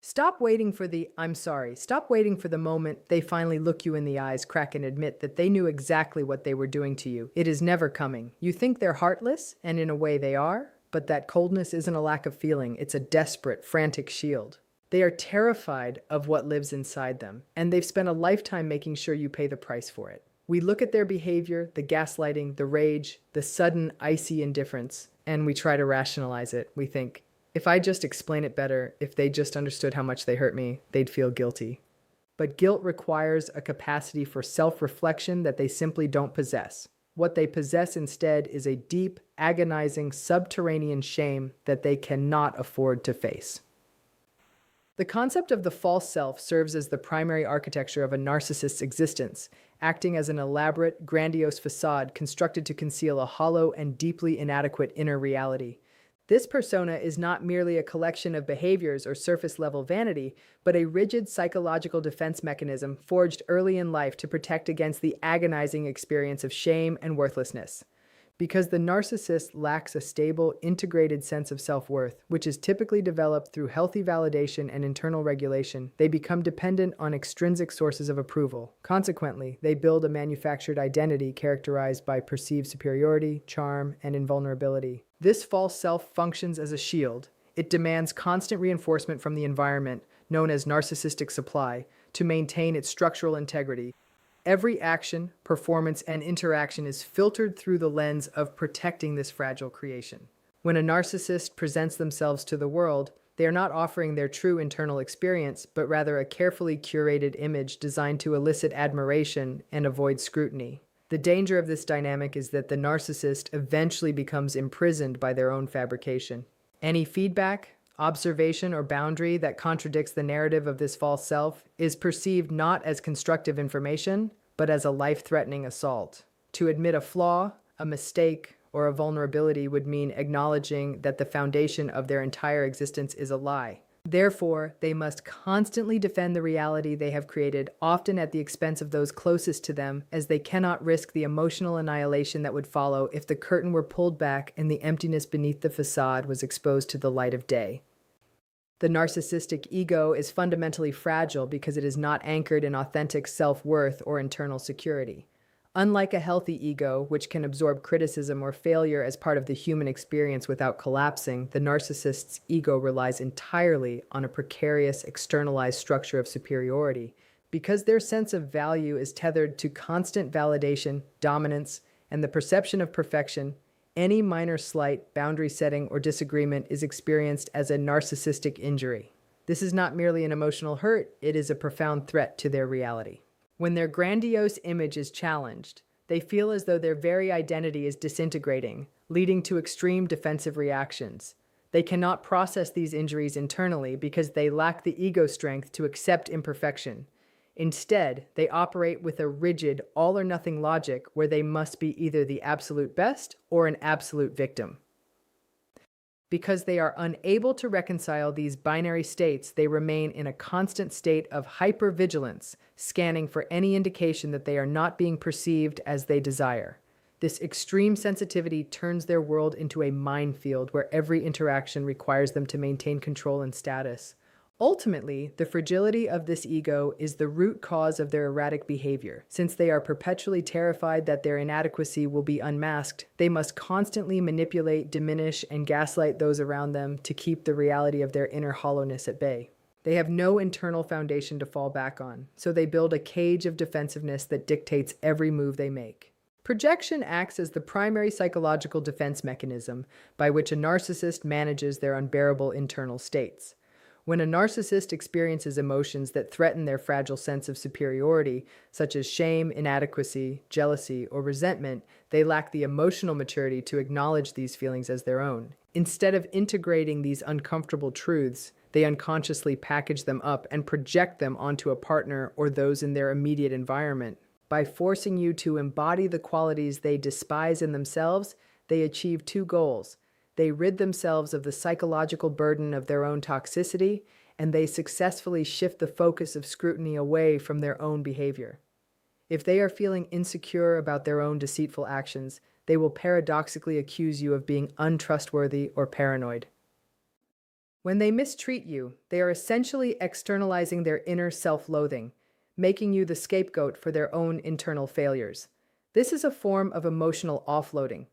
Stop waiting for the I'm sorry. Stop waiting for the moment they finally look you in the eyes, crack, and admit that they knew exactly what they were doing to you. It is never coming. You think they're heartless, and in a way they are, but that coldness isn't a lack of feeling, it's a desperate, frantic shield. They are terrified of what lives inside them, and they've spent a lifetime making sure you pay the price for it. We look at their behavior, the gaslighting, the rage, the sudden, icy indifference, and we try to rationalize it. We think, if I just explain it better, if they just understood how much they hurt me, they'd feel guilty. But guilt requires a capacity for self-reflection that they simply don't possess. What they possess instead is a deep, agonizing, subterranean shame that they cannot afford to face. The concept of the false self serves as the primary architecture of a narcissist's existence, acting as an elaborate, grandiose facade constructed to conceal a hollow and deeply inadequate inner reality. This persona is not merely a collection of behaviors or surface-level vanity, but a rigid psychological defense mechanism forged early in life to protect against the agonizing experience of shame and worthlessness. Because the narcissist lacks a stable, integrated sense of self-worth, which is typically developed through healthy validation and internal regulation, they become dependent on extrinsic sources of approval. Consequently, they build a manufactured identity characterized by perceived superiority, charm, and invulnerability. This false self functions as a shield. It demands constant reinforcement from the environment, known as narcissistic supply, to maintain its structural integrity. Every action, performance, and interaction is filtered through the lens of protecting this fragile creation. When a narcissist presents themselves to the world, they are not offering their true internal experience, but rather a carefully curated image designed to elicit admiration and avoid scrutiny. The danger of this dynamic is that the narcissist eventually becomes imprisoned by their own fabrication. Any feedback, observation, or boundary that contradicts the narrative of this false self is perceived not as constructive information, but as a life-threatening assault. To admit a flaw, a mistake, or a vulnerability would mean acknowledging that the foundation of their entire existence is a lie. Therefore, they must constantly defend the reality they have created, often at the expense of those closest to them, as they cannot risk the emotional annihilation that would follow if the curtain were pulled back and the emptiness beneath the facade was exposed to the light of day. The narcissistic ego is fundamentally fragile because it is not anchored in authentic self-worth or internal security. Unlike a healthy ego, which can absorb criticism or failure as part of the human experience without collapsing, the narcissist's ego relies entirely on a precarious, externalized structure of superiority. Because their sense of value is tethered to constant validation, dominance, and the perception of perfection, any minor slight, boundary setting, or disagreement is experienced as a narcissistic injury. This is not merely an emotional hurt, it is a profound threat to their reality. When their grandiose image is challenged, they feel as though their very identity is disintegrating, leading to extreme defensive reactions. They cannot process these injuries internally because they lack the ego strength to accept imperfection. Instead, they operate with a rigid, all-or-nothing logic where they must be either the absolute best or an absolute victim. Because they are unable to reconcile these binary states, they remain in a constant state of hypervigilance, scanning for any indication that they are not being perceived as they desire. This extreme sensitivity turns their world into a minefield where every interaction requires them to maintain control and status. Ultimately, the fragility of this ego is the root cause of their erratic behavior. Since they are perpetually terrified that their inadequacy will be unmasked, they must constantly manipulate, diminish, and gaslight those around them to keep the reality of their inner hollowness at bay. They have no internal foundation to fall back on, so they build a cage of defensiveness that dictates every move they make. Projection acts as the primary psychological defense mechanism by which a narcissist manages their unbearable internal states. When a narcissist experiences emotions that threaten their fragile sense of superiority, such as shame, inadequacy, jealousy, or resentment, they lack the emotional maturity to acknowledge these feelings as their own. Instead of integrating these uncomfortable truths, they unconsciously package them up and project them onto a partner or those in their immediate environment. By forcing you to embody the qualities they despise in themselves, they achieve two goals. They rid themselves of the psychological burden of their own toxicity, and they successfully shift the focus of scrutiny away from their own behavior. If they are feeling insecure about their own deceitful actions, they will paradoxically accuse you of being untrustworthy or paranoid. When they mistreat you, they are essentially externalizing their inner self-loathing, making you the scapegoat for their own internal failures. This is a form of emotional offloading.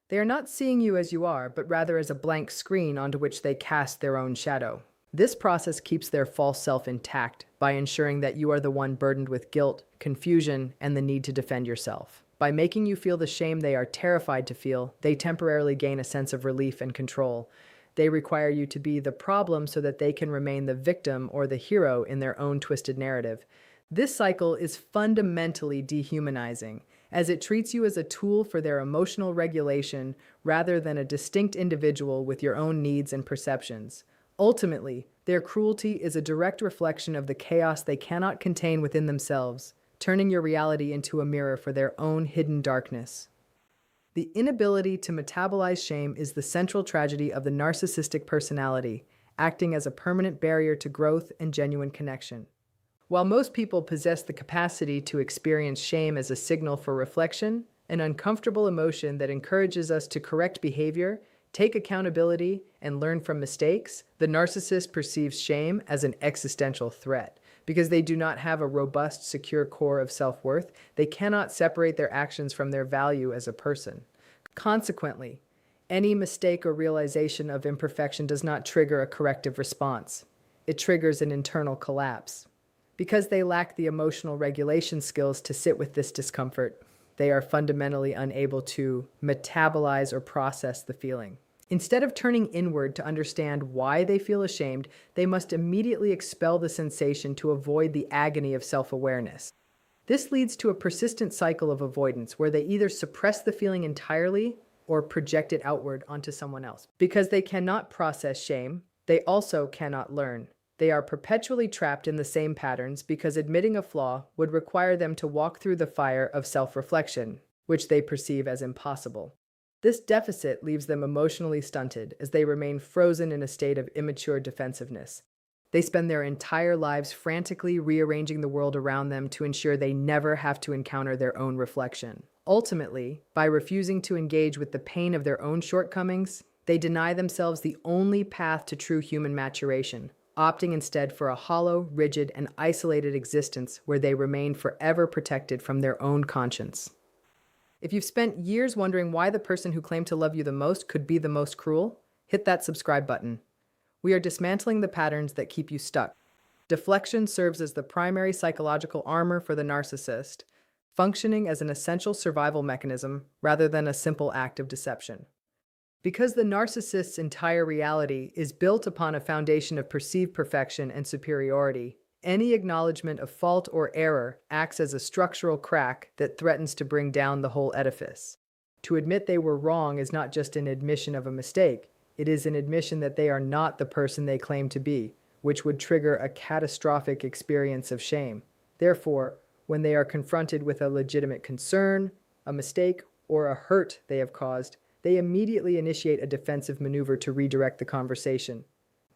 They are not seeing you as you are, but rather as a blank screen onto which they cast their own shadow. This process keeps their false self intact by ensuring that you are the one burdened with guilt, confusion, and the need to defend yourself. By making you feel the shame they are terrified to feel, they temporarily gain a sense of relief and control. They require you to be the problem so that they can remain the victim or the hero in their own twisted narrative. This cycle is fundamentally dehumanizing, as it treats you as a tool for their emotional regulation rather than a distinct individual with your own needs and perceptions. Ultimately, their cruelty is a direct reflection of the chaos they cannot contain within themselves, turning your reality into a mirror for their own hidden darkness. The inability to metabolize shame is the central tragedy of the narcissistic personality, acting as a permanent barrier to growth and genuine connection. While most people possess the capacity to experience shame as a signal for reflection, an uncomfortable emotion that encourages us to correct behavior, take accountability, and learn from mistakes, the narcissist perceives shame as an existential threat. Because they do not have a robust, secure core of self-worth, they cannot separate their actions from their value as a person. Consequently, any mistake or realization of imperfection does not trigger a corrective response. It triggers an internal collapse. Because they lack the emotional regulation skills to sit with this discomfort, they are fundamentally unable to metabolize or process the feeling. Instead of turning inward to understand why they feel ashamed, they must immediately expel the sensation to avoid the agony of self-awareness. This leads to a persistent cycle of avoidance where they either suppress the feeling entirely or project it outward onto someone else. Because they cannot process shame, they also cannot learn. They are perpetually trapped in the same patterns because admitting a flaw would require them to walk through the fire of self-reflection, which they perceive as impossible. This deficit leaves them emotionally stunted as they remain frozen in a state of immature defensiveness. They spend their entire lives frantically rearranging the world around them to ensure they never have to encounter their own reflection. Ultimately, by refusing to engage with the pain of their own shortcomings, they deny themselves the only path to true human maturation, opting instead for a hollow, rigid, and isolated existence where they remain forever protected from their own conscience. If you've spent years wondering why the person who claimed to love you the most could be the most cruel, hit that subscribe button. We are dismantling the patterns that keep you stuck. Deflection serves as the primary psychological armor for the narcissist, functioning as an essential survival mechanism rather than a simple act of deception. Because the narcissist's entire reality is built upon a foundation of perceived perfection and superiority, any acknowledgement of fault or error acts as a structural crack that threatens to bring down the whole edifice. To admit they were wrong is not just an admission of a mistake, it is an admission that they are not the person they claim to be, which would trigger a catastrophic experience of shame. Therefore, when they are confronted with a legitimate concern, a mistake, or a hurt they have caused, they immediately initiate a defensive maneuver to redirect the conversation.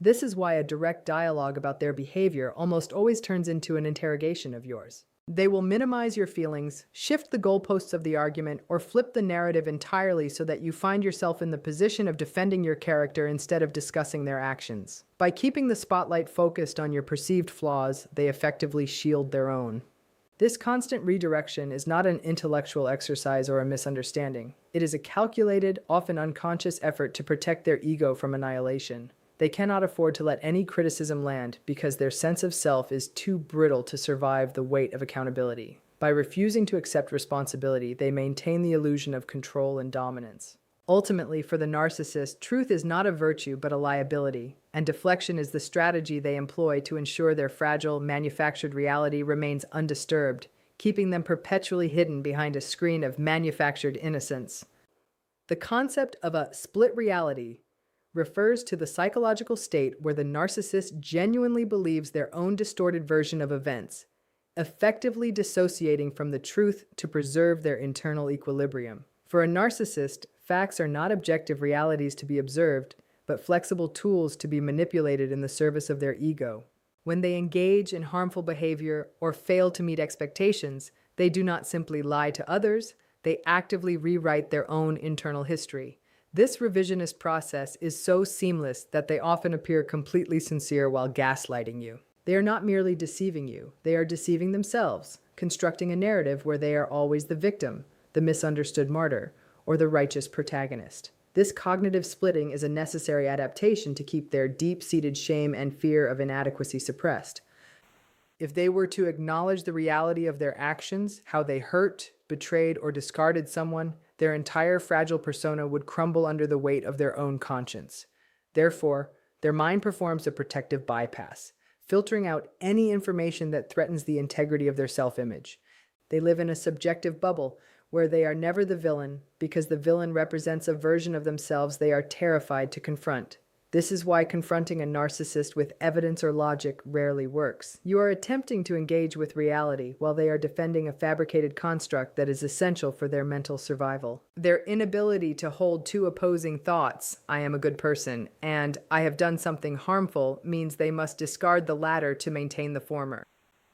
This is why a direct dialogue about their behavior almost always turns into an interrogation of yours. They will minimize your feelings, shift the goalposts of the argument, or flip the narrative entirely so that you find yourself in the position of defending your character instead of discussing their actions. By keeping the spotlight focused on your perceived flaws, they effectively shield their own. This constant redirection is not an intellectual exercise or a misunderstanding. It is a calculated, often unconscious effort to protect their ego from annihilation. They cannot afford to let any criticism land because their sense of self is too brittle to survive the weight of accountability. By refusing to accept responsibility, they maintain the illusion of control and dominance. Ultimately, for the narcissist, truth is not a virtue but a liability, and deflection is the strategy they employ to ensure their fragile, manufactured reality remains undisturbed, keeping them perpetually hidden behind a screen of manufactured innocence. The concept of a split reality refers to the psychological state where the narcissist genuinely believes their own distorted version of events, effectively dissociating from the truth to preserve their internal equilibrium. For a narcissist, facts are not objective realities to be observed, but flexible tools to be manipulated in the service of their ego. When they engage in harmful behavior or fail to meet expectations, they do not simply lie to others, they actively rewrite their own internal history. This revisionist process is so seamless that they often appear completely sincere while gaslighting you. They are not merely deceiving you, they are deceiving themselves, constructing a narrative where they are always the victim, the misunderstood martyr, or the righteous protagonist. This cognitive splitting is a necessary adaptation to keep their deep-seated shame and fear of inadequacy suppressed. If they were to acknowledge the reality of their actions, how they hurt, betrayed, or discarded someone, their entire fragile persona would crumble under the weight of their own conscience. Therefore, their mind performs a protective bypass, filtering out any information that threatens the integrity of their self-image. They live in a subjective bubble where they are never the villain because the villain represents a version of themselves they are terrified to confront. This is why confronting a narcissist with evidence or logic rarely works. You are attempting to engage with reality while they are defending a fabricated construct that is essential for their mental survival. Their inability to hold two opposing thoughts, I am a good person, and I have done something harmful, means they must discard the latter to maintain the former.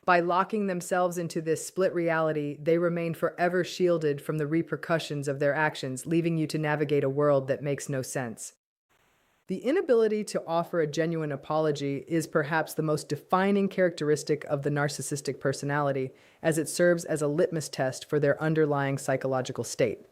By locking themselves into this split reality, they remain forever shielded from the repercussions of their actions, leaving you to navigate a world that makes no sense. The inability to offer a genuine apology is perhaps the most defining characteristic of the narcissistic personality, as it serves as a litmus test for their underlying psychological state.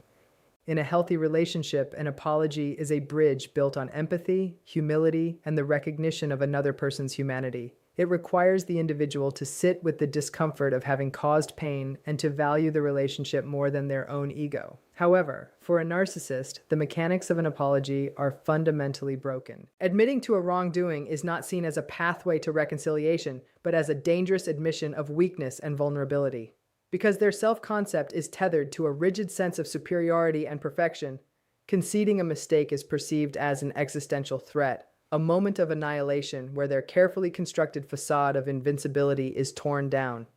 In a healthy relationship, an apology is a bridge built on empathy, humility, and the recognition of another person's humanity. It requires the individual to sit with the discomfort of having caused pain and to value the relationship more than their own ego. However, for a narcissist, the mechanics of an apology are fundamentally broken. Admitting to a wrongdoing is not seen as a pathway to reconciliation, but as a dangerous admission of weakness and vulnerability. Because their self-concept is tethered to a rigid sense of superiority and perfection, conceding a mistake is perceived as an existential threat, a moment of annihilation where their carefully constructed facade of invincibility is torn down.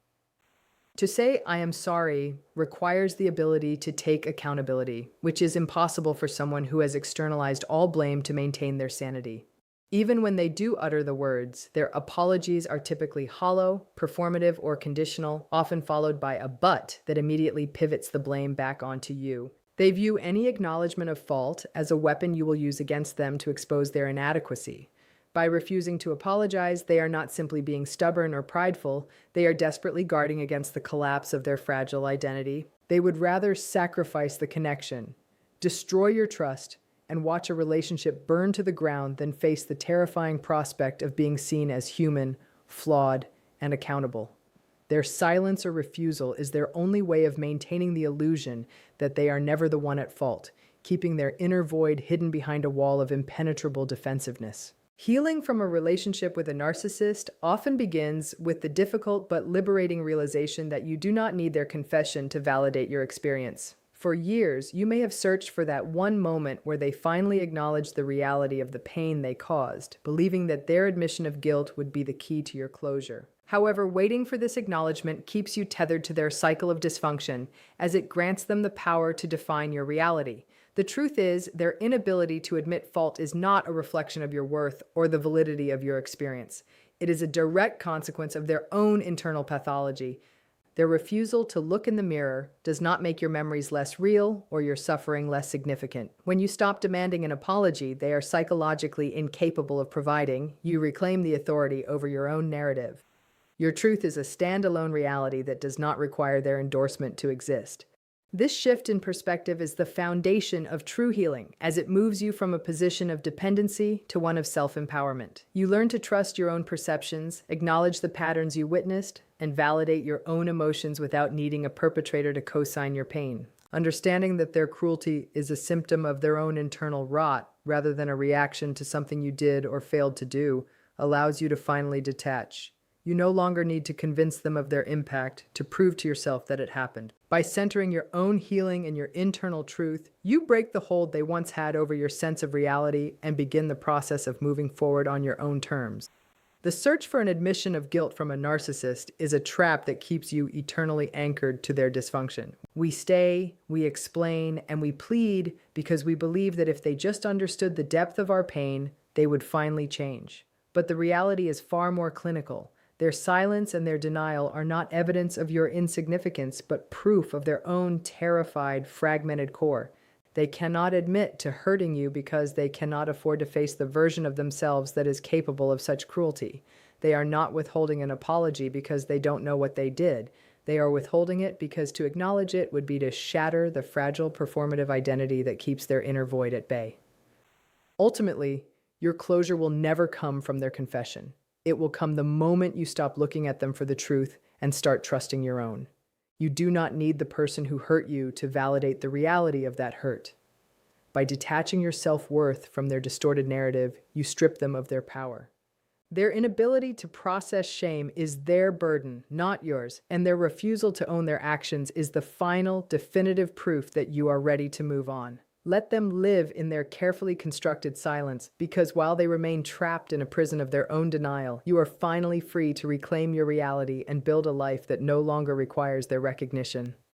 To say, "I am sorry," requires the ability to take accountability, which is impossible for someone who has externalized all blame to maintain their sanity. Even when they do utter the words, their apologies are typically hollow, performative, or conditional, often followed by a "but" that immediately pivots the blame back onto you. They view any acknowledgement of fault as a weapon you will use against them to expose their inadequacy. By refusing to apologize, they are not simply being stubborn or prideful, they are desperately guarding against the collapse of their fragile identity. They would rather sacrifice the connection, destroy your trust, and watch a relationship burn to the ground than face the terrifying prospect of being seen as human, flawed, and accountable. Their silence or refusal is their only way of maintaining the illusion that they are never the one at fault, keeping their inner void hidden behind a wall of impenetrable defensiveness. Healing from a relationship with a narcissist often begins with the difficult but liberating realization that you do not need their confession to validate your experience. For years, you may have searched for that one moment where they finally acknowledge the reality of the pain they caused, believing that their admission of guilt would be the key to your closure. However, waiting for this acknowledgement keeps you tethered to their cycle of dysfunction, as it grants them the power to define your reality. The truth is, their inability to admit fault is not a reflection of your worth or the validity of your experience. It is a direct consequence of their own internal pathology. Their refusal to look in the mirror does not make your memories less real or your suffering less significant. When you stop demanding an apology they are psychologically incapable of providing, you reclaim the authority over your own narrative. Your truth is a standalone reality that does not require their endorsement to exist. This shift in perspective is the foundation of true healing, as it moves you from a position of dependency to one of self-empowerment. You learn to trust your own perceptions, acknowledge the patterns you witnessed, and validate your own emotions without needing a perpetrator to co-sign your pain. Understanding that their cruelty is a symptom of their own internal rot, rather than a reaction to something you did or failed to do, allows you to finally detach. You no longer need to convince them of their impact to prove to yourself that it happened. By centering your own healing in your internal truth, you break the hold they once had over your sense of reality and begin the process of moving forward on your own terms. The search for an admission of guilt from a narcissist is a trap that keeps you eternally anchored to their dysfunction. We stay, we explain, and we plead because we believe that if they just understood the depth of our pain, they would finally change. But the reality is far more clinical. Their silence and their denial are not evidence of your insignificance, but proof of their own terrified, fragmented core. They cannot admit to hurting you because they cannot afford to face the version of themselves that is capable of such cruelty. They are not withholding an apology because they don't know what they did. They are withholding it because to acknowledge it would be to shatter the fragile performative identity that keeps their inner void at bay. Ultimately, your closure will never come from their confession. It will come the moment you stop looking at them for the truth and start trusting your own. You do not need the person who hurt you to validate the reality of that hurt. By detaching your self-worth from their distorted narrative, you strip them of their power. Their inability to process shame is their burden, not yours, and their refusal to own their actions is the final, definitive proof that you are ready to move on. Let them live in their carefully constructed silence, because while they remain trapped in a prison of their own denial, you are finally free to reclaim your reality and build a life that no longer requires their recognition.